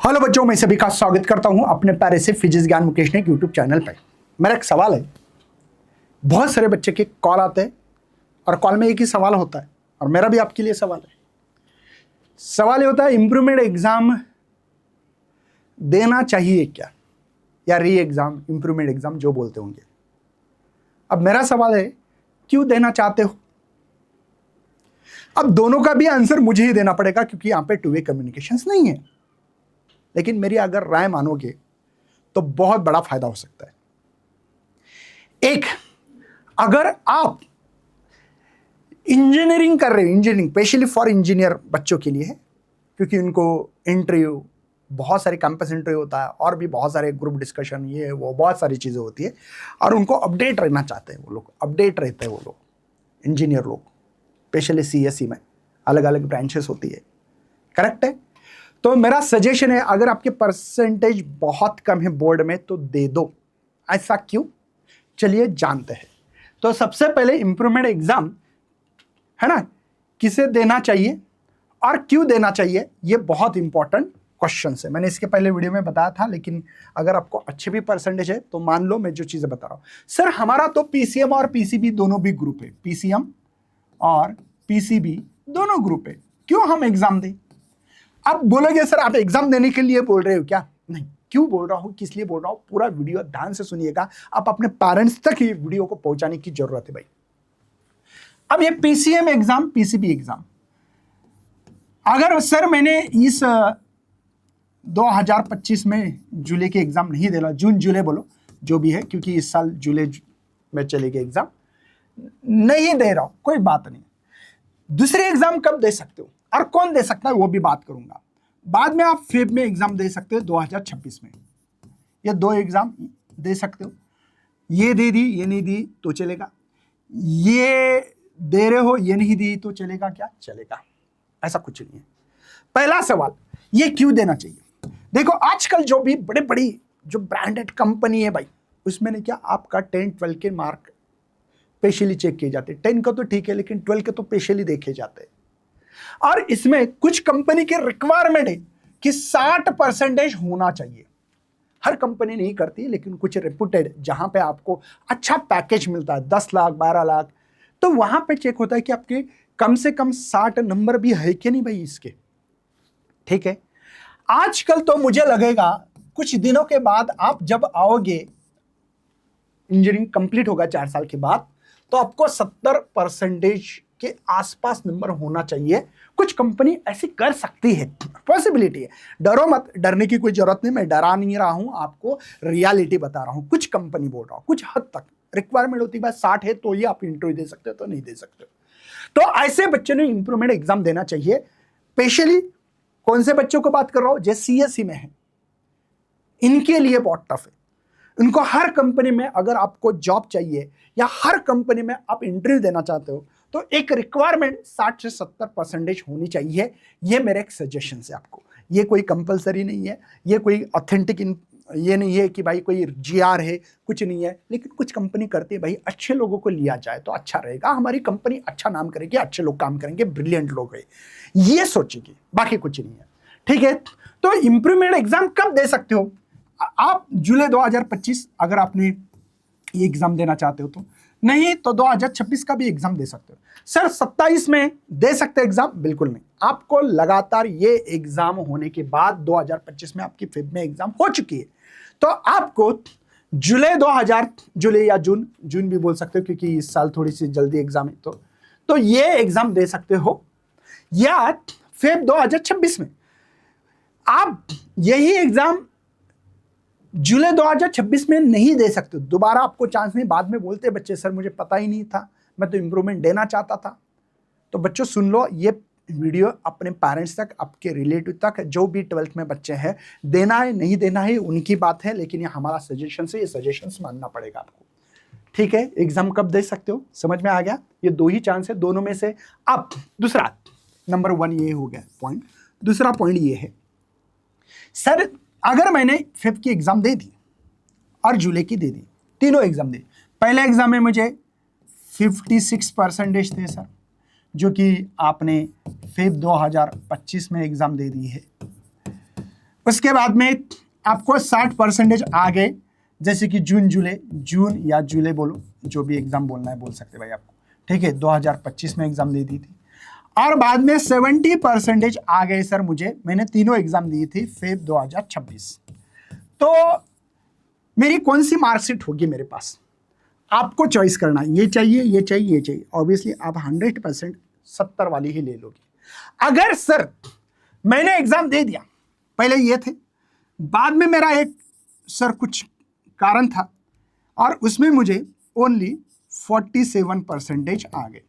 Hello बच्चों, मैं सभी का स्वागत करता हूं अपने प्यारे से फिजिक्स ज्ञान मुकेश ने यूट्यूब चैनल पर। मेरा एक सवाल है। बहुत सारे बच्चे के कॉल आते हैं और कॉल में एक ही सवाल होता है, और मेरा भी आपके लिए सवाल है। सवाल ये होता है, इंप्रूवमेंट एग्जाम देना चाहिए क्या, या री एग्जाम, इंप्रूवमेंट एग्जाम जो बोलते होंगे। अब मेरा सवाल है, क्यों देना चाहते हो? अब दोनों का भी आंसर मुझे ही देना पड़ेगा, क्योंकि यहां पे टू वे कम्युनिकेशंस नहीं है। लेकिन मेरी अगर राय मानोगे तो बहुत बड़ा फायदा हो सकता है। एक, अगर आप इंजीनियरिंग कर रहे हो, इंजीनियरिंग स्पेशली फॉर इंजीनियर बच्चों के लिए है, क्योंकि उनको इंटरव्यू, बहुत सारे कैंपस इंटरव्यू होता है और भी बहुत सारे ग्रुप डिस्कशन, ये वो बहुत सारी चीजें होती है, और उनको अपडेट रहना चाहते हैं। वो लोग अपडेट रहते हैं, वो लोग इंजीनियर लोग, स्पेशली सीएसई में अलग अलग ब्रांचेस होती है। करेक्ट है? तो मेरा सजेशन है, अगर आपके परसेंटेज बहुत कम है बोर्ड में तो दे दो। ऐसा क्यों, चलिए जानते हैं। तो सबसे पहले इंप्रूवमेंट एग्जाम है ना, किसे देना चाहिए और क्यों देना चाहिए, ये बहुत इंपॉर्टेंट क्वेश्चन है। मैंने इसके पहले वीडियो में बताया था, लेकिन अगर आपको अच्छे भी परसेंटेज है तो मान लो मैं जो चीजें बता रहा हूं। सर हमारा तो पीसीएम और पीसीबी दोनों भी ग्रुप है, पीसीएम और पीसीबी दोनों ग्रुप है, क्यों हम एग्जाम दें? आप बोलोगे सर आप एग्जाम देने के लिए बोल रहे हो क्या? नहीं, क्यों बोल रहा हूं, किस लिए बोल रहा हूं, पूरा वीडियो ध्यान से सुनिएगा। आप अपने पेरेंट्स तक ये वीडियो को पहुंचाने की जरूरत है भाई। अब ये पीसीएम एग्जाम, पीसीबी एग्जाम, अगर सर मैंने इस 2025 में जुलाई के एग्जाम नहीं दे रहा, जून जुलाई बोलो जो भी है, क्योंकि इस साल जुलाई में चलेगी एग्जाम, नहीं दे रहा हूं, कोई बात नहीं। दूसरे एग्जाम कब दे सकते हो और कौन दे सकता है वो भी बात करूंगा। बाद में आप फेब में एग्जाम दे सकते हो 2026 में, ये दो एग्जाम दे सकते हो। ये दे दी, ये नहीं दी तो चलेगा, ये दे रहे हो, ये नहीं दी तो चलेगा क्या? चलेगा, ऐसा कुछ नहीं है। पहला सवाल, ये क्यों देना चाहिए? देखो आजकल जो भी बड़े बड़ी जो ब्रांडेड कंपनी है भाई, उसमें ने क्या, आपका 10-12 के मार्क स्पेशली चेक किए जाते हैं। 10 का तो ठीक है, लेकिन 12 के तो स्पेशली देखे जाते हैं। और इसमें कुछ कंपनी के रिक्वायरमेंट है कि 60% होना चाहिए। हर कंपनी नहीं करती, लेकिन कुछ रेपुटेड जहां पे आपको अच्छा पैकेज मिलता है 10 लाख 12 लाख, तो वहां पे चेक होता है कि आपके कम से कम 60 नंबर भी है कि नहीं भाई इसके। ठीक है, आजकल तो मुझे लगेगा कुछ दिनों के बाद आप जब आओगे, इंजीनियरिंग कंप्लीट होगा 4 साल के बाद, तो आपको 70% के आसपास नंबर होना चाहिए। कुछ कंपनी ऐसी कर सकती है, पॉसिबिलिटी है। डरो मत, डरने की कोई जरूरत नहीं, मैं डरा नहीं रहा हूं, आपको रियलिटी बता रहा हूं। कुछ कंपनी बोल रहा हूं, कुछ हद तक रिक्वायरमेंट होती है, बस 60 है तो ये आप इंटरव्यू दे सकते हो, तो नहीं दे सकते। तो ऐसे बच्चे ने इंप्रूवमेंट एग्जाम देना चाहिए। स्पेशली कौन से बच्चों को बात कर रहा हूं, जो सीएसई में है, इनके लिए बहुत टफ है। उनको हर कंपनी में अगर आपको जॉब चाहिए या हर कंपनी में आप इंटरव्यू देना चाहते हो, तो एक रिक्वायरमेंट 60 से 70% होनी चाहिए। ये मेरा एक सजेशन है आपको। ये कोई कंपलसरी नहीं है, ये कोई ऑथेंटिक ये नहीं है कि भाई कोई जीआर है, कुछ नहीं है। लेकिन कुछ कंपनी करती है भाई, अच्छे लोगों को लिया जाए तो अच्छा रहेगा, हमारी कंपनी अच्छा नाम करेगी, अच्छे लोग काम करेंगे, ब्रिलियंट लोग है, ये सोचेगी, बाकी कुछ नहीं है। ठीक है, तो इंप्रूवमेंट एग्जाम कब दे सकते हो आप? जुलाई 2025 अगर आपने ये एग्जाम देना चाहते हो तो, नहीं तो 2026 का भी एग्जाम दे सकते हो। सर 27 में दे सकते एग्जाम? बिल्कुल नहीं। आपको लगातार ये एग्जाम होने के बाद 2025 में आपकी फेब में एग्जाम हो चुकी है, तो आपको जुलाई या जून भी बोल सकते हो, क्योंकि इस साल थोड़ी सी जल्दी एग्जाम है, तो ये एग्जाम दे सकते हो। या फेब 2026 में आप यही एग्जाम जुलाई 2026 में नहीं दे सकते, दोबारा आपको चांस नहीं। बाद में बोलते बच्चे, सर मुझे पता ही नहीं था, मैं तो इंप्रूवमेंट देना चाहता था। तो बच्चों सुन लो, ये वीडियो अपने पेरेंट्स तक, आपके रिलेटिव तक, जो भी 12th में बच्चे हैं, देना है नहीं देना है उनकी बात है, लेकिन ये हमारा सजेशन है, ये सजेशन मानना पड़ेगा आपको। ठीक है, एग्जाम कब दे सकते हो, समझ में आ गया? ये दो ही चांस है, दोनों में से आप। दूसरा, नंबर 1 ये हो गया पॉइंट। दूसरा पॉइंट ये है, सर अगर मैंने फेब की एग्जाम दे दी और जुलाई की दे दी, तीनों एग्जाम दे, पहले एग्जाम में मुझे 56% थे सर, जो कि आपने फेब 2025 में एग्जाम दे दी है। उसके बाद में आपको 60% आ गए, जैसे कि जून या जुलाई बोलो, जो भी एग्जाम बोलना है बोल सकते भाई आपको, ठीक है। 2025 में एग्जाम दे दी थी। और बाद में 70% आ गए सर मुझे, मैंने तीनों एग्जाम दी थी फेब 2026। तो मेरी कौन सी मार्कशीट होगी मेरे पास, आपको चॉइस करना, ये चाहिए ये चाहिए ये चाहिए। ऑब्वियसली आप 100% 70 वाली ही ले लोगे। अगर सर मैंने एग्जाम दे दिया, पहले ये थे, बाद में मेरा एक सर कुछ कारण था और उसमें मुझे ओनली 47% आ गए,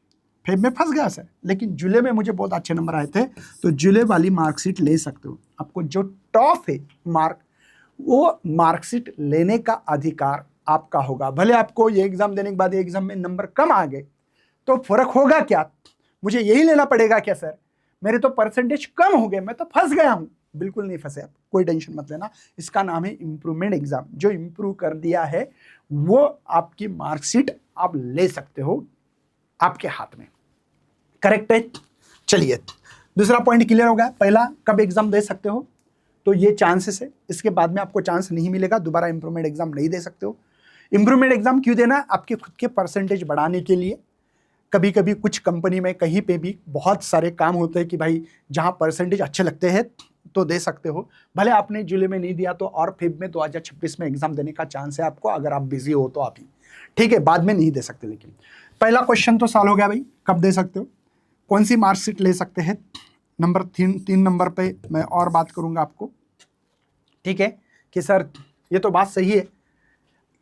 फिर मैं फंस गया सर। लेकिन जुलाई में मुझे बहुत अच्छे नंबर आए थे, तो जुलाई वाली मार्कशीट ले सकते हो। आपको जो टॉप है मार्क, वो मार्कशीट लेने का अधिकार आपका होगा। भले आपको ये एग्जाम देने के बाद ये एग्जाम में नंबर कम आ गए, तो फर्क होगा क्या, मुझे यही लेना पड़ेगा क्या सर, मेरे तो परसेंटेज कम हो गए, मैं तो फंस गया हूं। बिल्कुल नहीं फंसे आप, कोई टेंशन मत लेना। इसका नाम है इंप्रूवमेंट एग्जाम। जो इंप्रूव कर दिया है वो आपकी मार्कशीट आप ले सकते हो आपके हाथ में, करेक्ट है। चलिए, दूसरा पॉइंट क्लियर हो गया। पहला, कब एग्जाम दे सकते हो, तो ये चांसेस है, इसके बाद में आपको चांस नहीं मिलेगा, दोबारा इंप्रूवमेंट एग्जाम नहीं दे सकते हो। इंप्रूवमेंट एग्जाम क्यों देना, आपके खुद के परसेंटेज बढ़ाने के लिए। कभी कभी कुछ कंपनी में कहीं पे भी बहुत सारे काम होते हैं कि भाई जहां परसेंटेज अच्छे लगते हैं तो दे सकते हो। भले आपने जुलाई में नहीं दिया तो और फेब में 2026 में एग्जाम देने का चांस है आपको, अगर आप बिजी हो तो आप ही, ठीक है, बाद में नहीं दे सकते। लेकिन पहला क्वेश्चन तो सॉल्व हो गया भाई, कब दे सकते हो, कौन सी मार्कशीट ले सकते हैं। नंबर 3 नंबर पे मैं और बात करूंगा आपको, ठीक है, कि सर ये तो बात सही है,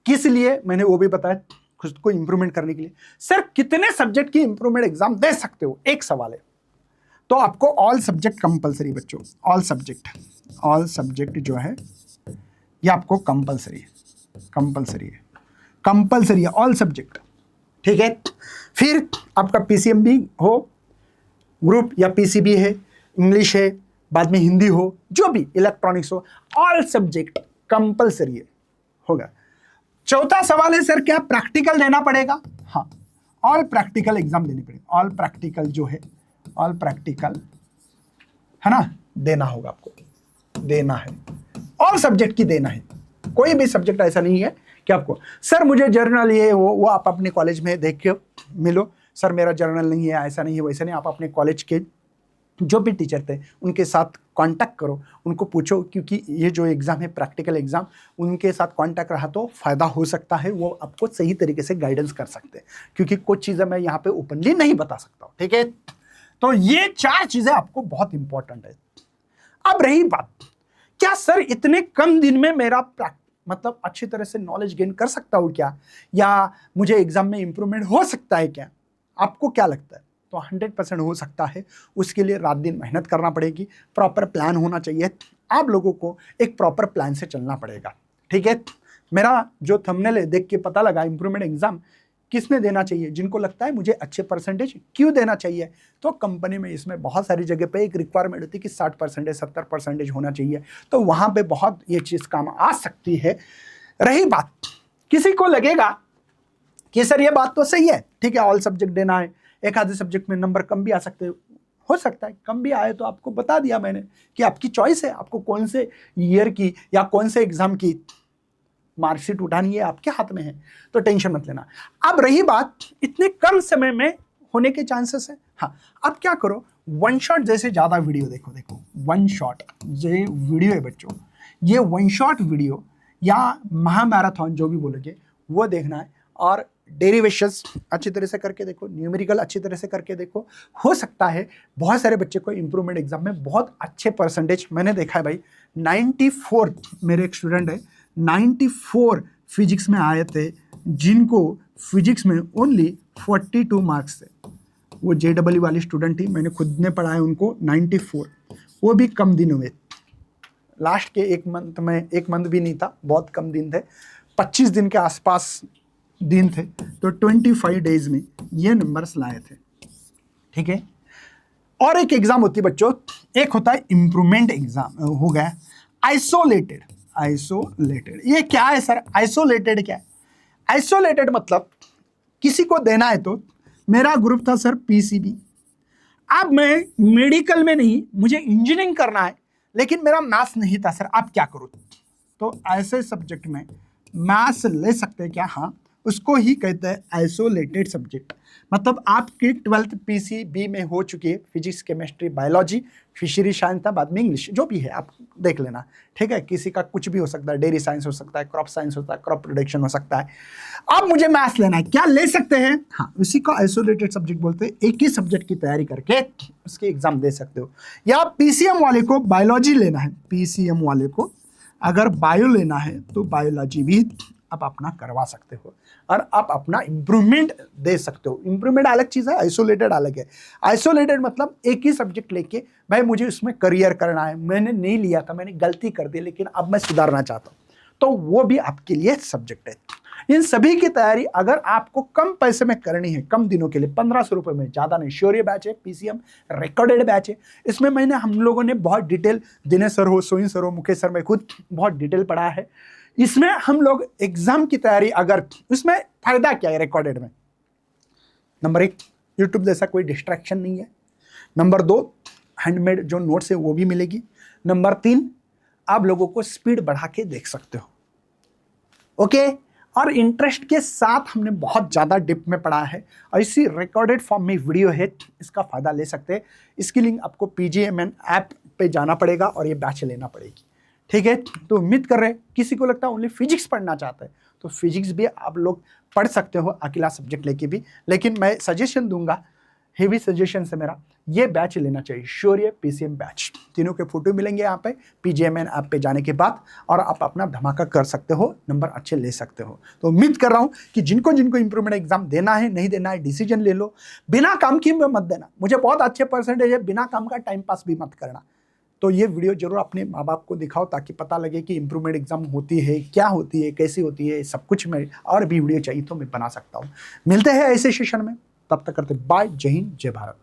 किस लिए मैंने वो भी बताया, खुद को इंप्रूवमेंट करने के लिए। सर कितने सब्जेक्ट की इंप्रूवमेंट एग्जाम दे सकते हो, एक सवाल है। तो आपको ऑल सब्जेक्ट कंपलसरी बच्चों, ऑल सब्जेक्ट जो है ये आपको कंपलसरी है ऑल सब्जेक्ट, ठीक है। फिर आपका पीसीएम भी हो ग्रुप या पीसीबी है, इंग्लिश है, बाद में हिंदी हो, जो भी इलेक्ट्रॉनिक्स हो, ऑल सब्जेक्ट कंपलसरी होगा। चौथा सवाल है सर क्या प्रैक्टिकल देना पड़ेगा। हाँ, ऑल प्रैक्टिकल एग्जाम देनी पड़ेगी। ऑल प्रैक्टिकल जो है, ऑल प्रैक्टिकल है ना, देना होगा आपको, देना है, ऑल सब्जेक्ट की देना है। कोई भी सब्जेक्ट ऐसा नहीं है कि आपको सर मुझे जर्नल ये वो आप अपने कॉलेज में देख के मिलो, सर मेरा जर्नल नहीं है, ऐसा नहीं है वैसा नहीं। आप अपने कॉलेज के जो भी टीचर थे उनके साथ कांटेक्ट करो, उनको पूछो, क्योंकि ये जो एग्ज़ाम है प्रैक्टिकल एग्ज़ाम, उनके साथ कांटेक्ट रहा तो फ़ायदा हो सकता है, वो आपको सही तरीके से गाइडेंस कर सकते हैं। क्योंकि कुछ चीज़ें मैं यहाँ पे ओपनली नहीं बता सकता हूँ, ठीक है। तो ये 4 चीज़ें आपको बहुत इंपॉर्टेंट है। अब रही बात, क्या सर इतने कम दिन में मेरा मतलब अच्छी तरह से नॉलेज गेन कर सकता हूँ क्या, या मुझे एग्जाम में इंप्रूवमेंट हो सकता है क्या, आपको क्या लगता है। तो 100% हो सकता है। उसके लिए रात दिन मेहनत करना पड़ेगी, प्रॉपर प्लान होना चाहिए, आप लोगों को एक प्रॉपर प्लान से चलना पड़ेगा, ठीक है। मेरा जो थंबनेल है देख के पता लगा इंप्रूवमेंट एग्जाम किसने देना चाहिए, जिनको लगता है मुझे अच्छे परसेंटेज क्यों देना चाहिए। तो कंपनी में इसमें बहुत सारी जगह पे एक रिक्वायरमेंट होती है कि 60% 70% होना चाहिए, तो वहाँ पे बहुत ये चीज़ काम आ सकती है। रही बात, किसी को लगेगा कि सर ये बात तो सही है, ठीक है, ऑल सब्जेक्ट देना है, एक आधे सब्जेक्ट में नंबर कम भी आ सकते हो सकता है, कम भी आए तो आपको बता दिया मैंने कि आपकी चॉइस है, आपको कौन से ईयर की या कौन से एग्जाम की मार्कशीट उठानी है, आपके हाथ में है, तो टेंशन मत लेना। अब रही बात, इतने कम समय में होने के चांसेस है। हाँ, अब क्या करो, वन शॉट जैसे ज़्यादा वीडियो देखो वन शॉट ये वीडियो है बच्चों, ये वन शॉट वीडियो या महामैराथन जो भी बोलोगे वो देखना है, और डेरिवेशंस अच्छी तरह से करके देखो, न्यूमेरिकल अच्छी तरह से करके देखो। हो सकता है बहुत सारे बच्चे को इंप्रूवमेंट एग्जाम में बहुत अच्छे परसेंटेज, मैंने देखा है भाई 94, मेरे एक स्टूडेंट है 94 फिजिक्स में आए थे, जिनको फिजिक्स में ओनली 42 मार्क्स थे। वो JEE वाली स्टूडेंट थी, मैंने खुद ने पढ़ा है उनको 94, वो भी कम दिनों में, लास्ट के एक मंथ भी नहीं था, बहुत कम दिन थे, 25 दिन के आसपास दिन थे, तो 25 डेज में ये नंबर्स लाए थे, ठीक है। और एक एग्जाम होती है बच्चों, एक होता है इंप्रूवमेंट एग्जाम, हो गया आइसोलेटेड। ये क्या है सर, आइसोलेटेड क्या है। आइसोलेटेड मतलब किसी को देना है, तो मेरा ग्रुप था सर PCB, अब मैं मेडिकल में नहीं, मुझे इंजीनियरिंग करना है, लेकिन मेरा मैथ्स नहीं था सर, आप क्या करूँ? तो ऐसे सब्जेक्ट में मैथ्स ले सकते हैं क्या? हाँ, उसको ही कहते हैं आइसोलेटेड सब्जेक्ट। मतलब आपकी 12th पीसीबी में हो चुकी है, physics, chemistry, biology, fishery science था, बाद में इंग्लिश, जो भी है आप देख लेना, ठीक है। किसी का कुछ भी हो सकता है, डेयरी साइंस हो सकता है, क्रॉप साइंस होता है, क्रॉप प्रोडक्शन हो सकता है। अब मुझे मैथ्स लेना है, क्या ले सकते हैं? हाँ, उसी को आइसोलेटेड सब्जेक्ट बोलते हैं। एक ही सब्जेक्ट की तैयारी करके उसके एग्जाम दे सकते हो। या पीसीएम वाले को बायोलॉजी लेना है, पीसीएम वाले को अगर बायो लेना है तो बायोलॉजी भी आप अपना करवा सकते हो और आप अपना इंप्रूवमेंट दे सकते हो। इंप्रूवमेंट अलग चीज़ है, आइसोलेटेड अलग है। आइसोलेटेड मतलब एक ही सब्जेक्ट लेके भाई मुझे उसमें करियर करना है, मैंने नहीं लिया था, मैंने गलती कर दी, लेकिन अब मैं सुधारना चाहता हूँ, तो वो भी आपके लिए सब्जेक्ट है। इन सभी की तैयारी अगर आपको कम पैसे में करनी है, कम दिनों के लिए, 1500 रुपये में, ज़्यादा नहीं, शौर्य बैच है, पीसीएम रिकॉर्डेड बैच है। इसमें हम लोगों ने बहुत डिटेल, दिनेश सर हो, सोइन सर हो, मुकेश सर, मैं खुद बहुत डिटेल पढ़ा है। इसमें हम लोग एग्जाम की तैयारी, अगर इसमें फायदा क्या है रिकॉर्डेड में? नंबर 1, यूट्यूब जैसा कोई डिस्ट्रैक्शन नहीं है। नंबर 2, हैंडमेड जो नोट्स है वो भी मिलेगी। नंबर 3, आप लोगों को स्पीड बढ़ा के देख सकते हो, ओके। और इंटरेस्ट के साथ हमने बहुत ज़्यादा डिप में पढ़ा है, और इसी रिकॉर्डेड फॉर्म में वीडियो है, इसका फ़ायदा ले सकते हैं। इसकी लिंक आपको PGMN ऐप पे जाना पड़ेगा और ये बैच लेना पड़ेगी, ठीक है। तो उम्मीद कर रहे हैं, किसी को लगता है ओनली फिजिक्स पढ़ना चाहता है तो फिजिक्स भी आप लोग पढ़ सकते हो अकेला सब्जेक्ट लेके भी, लेकिन मैं सजेशन दूंगा, हेवी सजेशन से मेरा, ये बैच लेना चाहिए, शौर्य पीसीएम बैच। तीनों के फोटो मिलेंगे यहाँ पे PGMN ऐप पे जाने के बाद, और आप अपना धमाका कर सकते हो, नंबर अच्छे ले सकते हो। तो उम्मीद कर रहा हूँ कि जिनको जिनको इंप्रूवमेंट एग्जाम देना है, नहीं देना है, डिसीजन ले लो। बिना काम की मत देना, मुझे बहुत अच्छे परसेंटेज है, बिना काम का टाइम पास भी मत करना। तो ये वीडियो जरूर अपने माँ बाप को दिखाओ, ताकि पता लगे कि इंप्रूवमेंट एग्जाम होती है, क्या होती है, कैसी होती है, सब कुछ। मैं और भी वीडियो चाहिए तो मैं बना सकता हूँ। मिलते हैं ऐसे सेशन में, तब तक करते बाय। जय हिंद, जय भारत।